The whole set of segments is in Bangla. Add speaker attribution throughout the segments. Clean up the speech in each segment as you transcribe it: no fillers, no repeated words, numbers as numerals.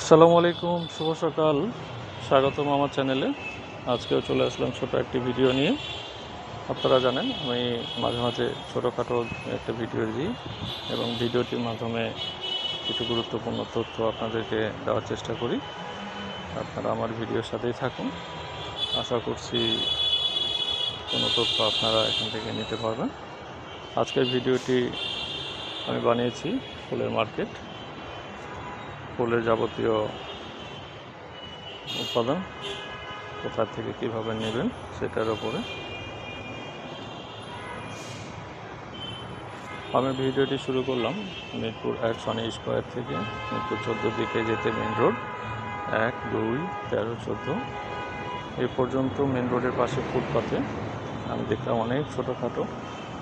Speaker 1: আসসালামু আলাইকুম, শুভ সকাল। স্বাগতম আমার চ্যানেলে। আজকেও চলে আসলাম ছোট একটি ভিডিও নিয়ে। আপনারা জানেন আমি মাঝে মাঝে ছোটোখাটো একটা ভিডিও দিই এবং ভিডিওটির মাধ্যমে কিছু গুরুত্বপূর্ণ তথ্য আপনাদেরকে দেওয়ার চেষ্টা করি। আপনারা আমার ভিডিওর সাথেই থাকুন। আশা করছি কোনো তথ্য আপনারা এখান থেকে নিতে পারবেন। আজকের ভিডিওটি আমি বানিয়েছি ফুলের মার্কেট, ফুলের যাবতীয় উপাদান কোথা থেকে কীভাবে নেবেন সেটার ওপরে। আমি ভিডিওটি শুরু করলাম মিরপুর 1 সনি স্কোয়ার থেকে মিরপুর 14 দিকে যেতে মেন রোড 1, 2, 13, 14 এ পর্যন্ত মেন রোডের পাশে ফুটপাতে আমি দেখলাম অনেক ছোটোখাটো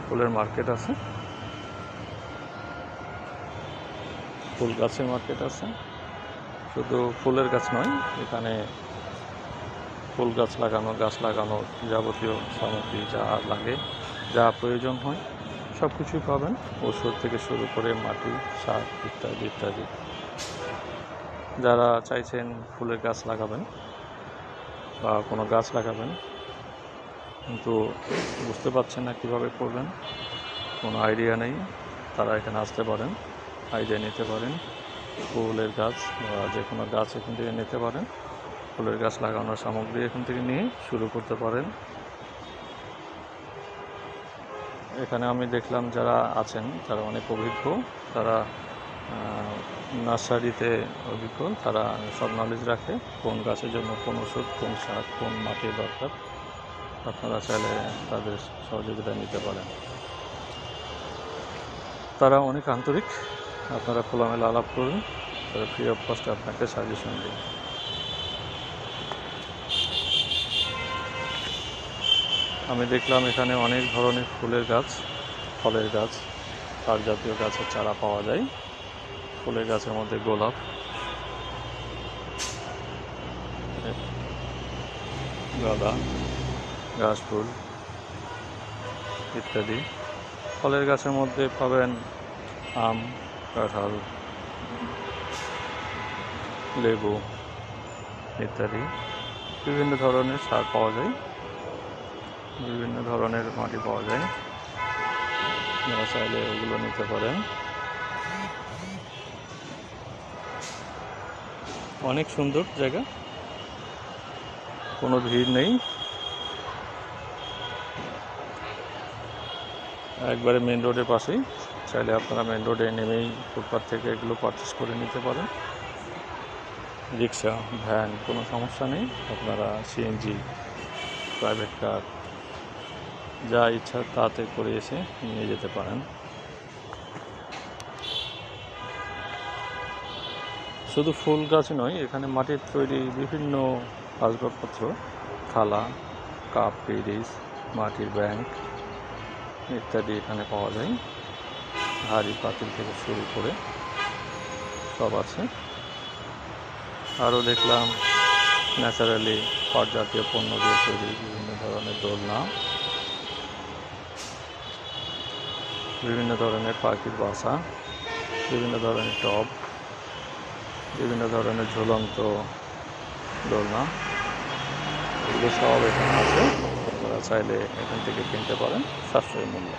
Speaker 1: ফুলের মার্কেট আছে, ফুল গাছের মার্কেট আছে। শুধু ফুলের গাছ নয়, এখানে ফুল গাছ লাগানোর যাবতীয় সামগ্রী যা লাগে, যা প্রয়োজন হয় সব কিছুই পাবেন। ওষুধ থেকে শুরু করে মাটি, সার ইত্যাদি ইত্যাদি। যারা চাইছেন ফুলের গাছ লাগাবেন বা কোনো গাছ লাগাবেন কিন্তু বুঝতে পারছেন না কীভাবে করবেন, কোনো আইডিয়া নেই, তারা এখানে আসতে পারেন, আইডিয়া নিতে পারেন। ফুলের গাছ বা যে কোনো গাছ এখান থেকে নিতে পারেন। ফুলের গাছ লাগানোর সামগ্রী এখান থেকে নিয়ে শুরু করতে পারেন। এখানে আমি দেখলাম যারা আছেন তারা অনেক অভিজ্ঞ, তারা নার্সারিতে অভিজ্ঞ, তারা সব নলেজ রাখে কোন গাছের জন্য কোন ওষুধ, কোন সার, কোন মাটির দরকার। আপনারা চাইলে তাদের সহযোগিতা নিতে পারেন। তারা অনেক আন্তরিক, আপনারা খোলামেলা আলাপ করুন, তারা ফ্রি অফ কস্টে আপনাকে সাজেশন দিন। আমি দেখলাম এখানে অনেক ধরনের ফুলের গাছ, ফলের গাছ, তার জাতীয় গাছের চারা পাওয়া যায়। ফুলের গাছের মধ্যে গোলাপ, গাঁদা, ঘাসফুল ইত্যাদি। ফলের গাছের মধ্যে পাবেন আম, কাঁঠাল, লেবু ইত্যাদি। বিভিন্ন ধরনের সার পাওয়া যায়, বিভিন্ন ধরনের মাটি পাওয়া যায়, যারা চাইলে ওগুলো নিতে পারেন। অনেক সুন্দর জায়গা, কোনো ভিড় নেই, একবারে মেন রোডের পাশেই। চাইলে আপনারা মেন রোডে নেমেই ফুটপাথ থেকে এগুলো পারচেস করে নিতে পারেন। রিক্সা, ভ্যান কোনো সমস্যা নেই, আপনারা সিএনজি, প্রাইভেট কার যা ইচ্ছা তাতে করে এসে নিয়ে যেতে পারেন। শুধু ফুল গাছ নয়, এখানে মাটির তৈরি বিভিন্ন আসবাবপত্র, থালা, কাপ, পিরিচ, মাটির ব্যাংক ইত্যাদি এখানে পাওয়া যায়। হাঁড়ি পাতিল থেকে শুরু করে সব আছে। আরও দেখলাম ন্যাচারালি পাট জাতীয় পণ্য দিয়ে তৈরি বিভিন্ন ধরনের দোলনা, বিভিন্ন ধরনের পাখির বাসা, বিভিন্ন ধরনের টব, বিভিন্ন ধরনের ঝুলন্ত দোলনা, এগুলো সব এখানে আছে। আপনারা চাইলে এখান থেকে কিনতে পারেন সাশ্রয়ী মূল্যে।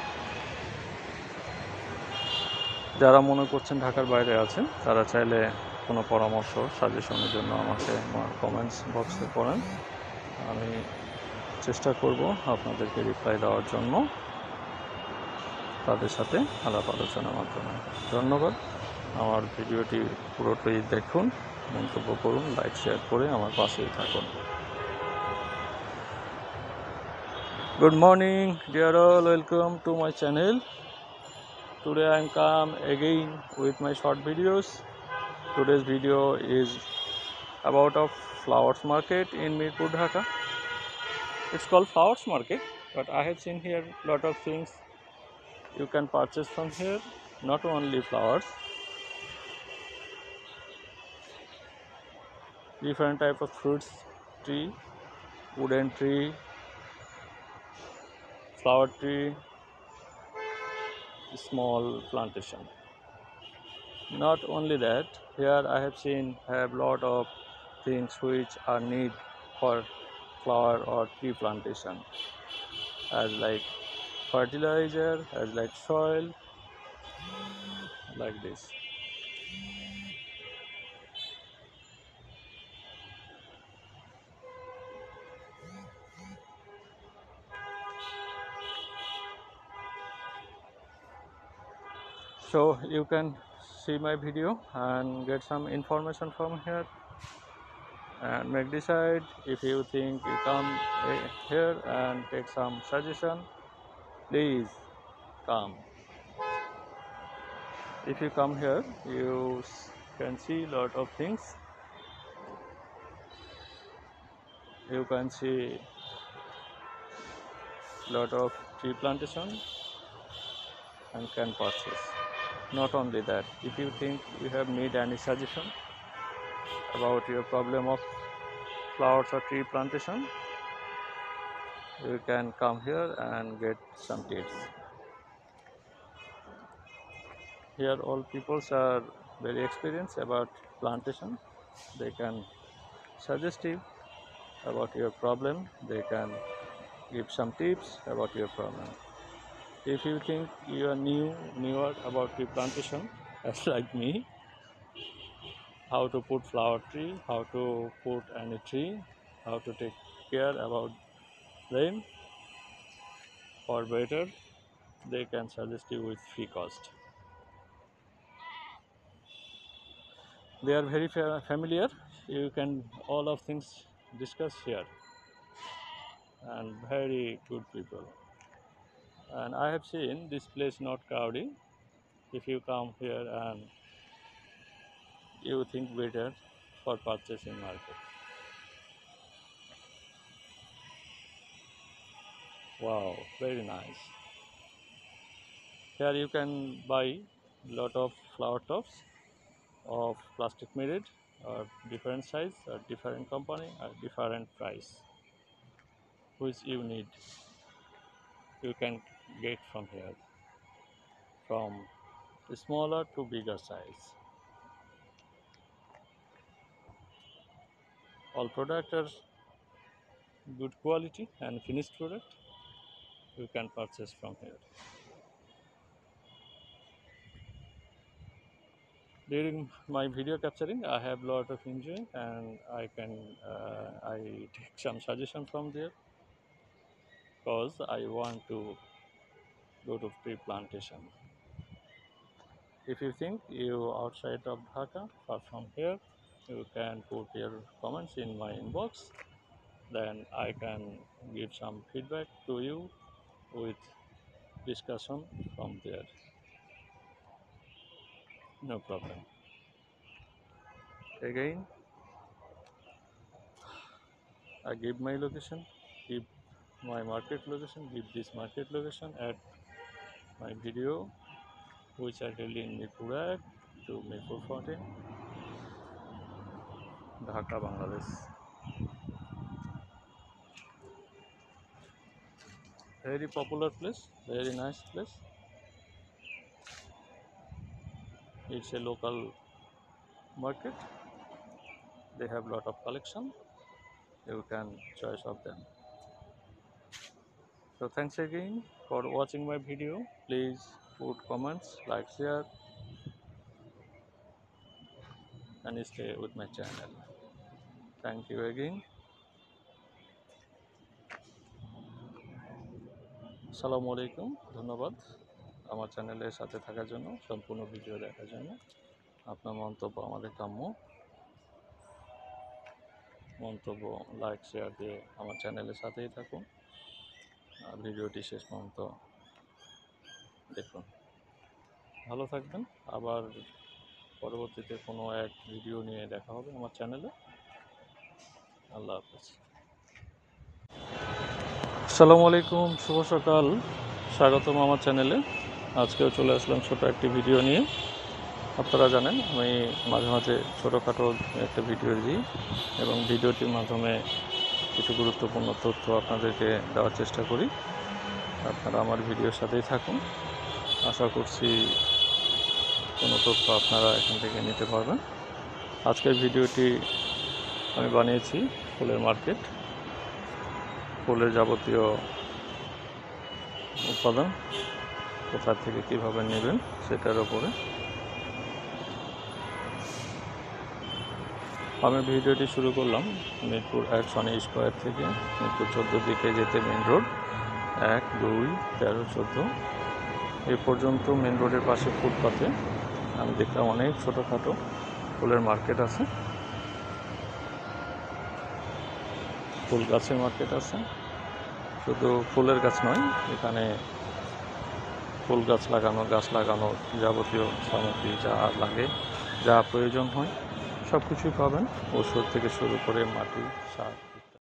Speaker 1: যারা মনে করছেন ঢাকার বাইরে আছেন তারা চাইলে কোনো পরামর্শ, সাজেশনের জন্য আমাকে আমার কমেন্টস বক্সে করেন, আমি চেষ্টা করব আপনাদেরকে রিপ্লাই দেওয়ার জন্য, তাদের সাথে আলাপ আলোচনার মাধ্যমে। ধন্যবাদ। আমার ভিডিওটি পুরোটাই দেখুন, মন্তব্য করুন, লাইক শেয়ার করে আমার পাশেই থাকুন। Good morning, dear all. Welcome to my channel. Today I am come again with my short videos. Today's video is about a flowers market in Mirpur, Dhaka. It's called flowers market, but I have seen here lot of things you can purchase from here. Not only flowers, different type of fruits, tree, wooden tree, flower tree, small plantation. Not only that, here I have seen have lot of things which are need for flower or tree plantation, as like fertilizer, as like soil, like this. So you can see my video and get some information from here and make decide. If you think you come here and take some suggestion, please come. If you come here, you can see lot of things. You can see lot of tree plantation and can purchase. Not only that, if you think you have need any suggestion about your problem of flowers or tree plantation, you can come here and get some tips. Here all peoples are very experienced about plantation. They can suggest you about your problem. They can give some tips about your problem. If you think you are newer about tree plantation, as like me, how to put flower tree, how to put any tree, how to take care about them for better, they can suggest you with free cost. They are very familiar. You can all of things discuss here, and very good people. And I have seen this place not crowded. If you come here and you think better for purchasing market. Wow, very nice. Here you can buy lot of flower tops of plastic made or different size or different company or different price, which you need. You can get from here, from smaller to bigger size. All product are good quality and finished product. You can purchase from here. During my video capturing, I have lot of enjoy, and I take some suggestion from there, because I want to go to tree plantation. If you think you outside of Dhaka, or from here, you can put your comments in my inbox. Then I can give some feedback to you with discussion from there. No problem. Again, I give my location, give my market location, give this market location at my video, which are held in Mirpur to Mirpur 14, Dhaka, Bangladesh. Very popular place, very nice place. It's a local market. They have lot of collection. You can choice of them. So thanks again for watching my video. Please put comments, like, share, and stay with my channel. Thank you again. আসসালামু আলাইকুম, ধন্যবাদ আমার চ্যানেলের সাথে থাকার জন্য, সম্পূর্ণ ভিডিও দেখার জন্য। আপনার মন্তব্য আমাদের কাম্য। মন্তব্য, লাইক, শেয়ার দিয়ে আমার চ্যানেলের সাথেই থাকুন। আর ভিডিওটি শেষ পর্যন্ত দেখুন। ভালো থাকবেন। আবার পরবর্তীতে কোনো এক ভিডিও নিয়ে দেখা হবে আমার চ্যানেলে। আল্লাহ হাফেজ। আসসালামু আলাইকুম, শুভ সকাল, স্বাগতম আমার চ্যানেলে। আজকেও চলে আসলাম ছোট একটি ভিডিও নিয়ে। আপনারা জানেন আমি মাঝে মাঝে ছোটোখাটো একটা ভিডিও দিই, এবং ভিডিওটির মাধ্যমে কিছু গুরুত্বপূর্ণ তথ্য আপনাদেরকে দেওয়ার চেষ্টা করি। আপনারা আমার ভিডিওর সাথেই থাকুন। আশা করছি কোনো তথ্য আপনারা এখান থেকে নিতে পারবেন। আজকের ভিডিওটি আমি বানিয়েছি ফুলের মার্কেট, ফুলের যাবতীয় উপাদান কোথা থেকে কিভাবে নেবেন সেটার উপরে। আমি ভিডিওটি শুরু করলাম মিরপুর 1 সনি স্কোয়ার থেকে মিরপুর 14 দিকে যেতে মেন রোড 1, 2, 13, 14 এ পর্যন্ত মেন রোডের পাশে ফুটপাতে আমি দেখলাম অনেক ছোটোখাটো ফুলের মার্কেট আছে, ফুল গাছের মার্কেট আছে। শুধু ফুলের গাছ নয়, এখানে ফুল গাছ লাগানোর যাবতীয় সামগ্রী যা লাগে, যা প্রয়োজন হয় সব কিছুই পাবেন, ওষুধ থেকে শুরু করে মাটি, সার।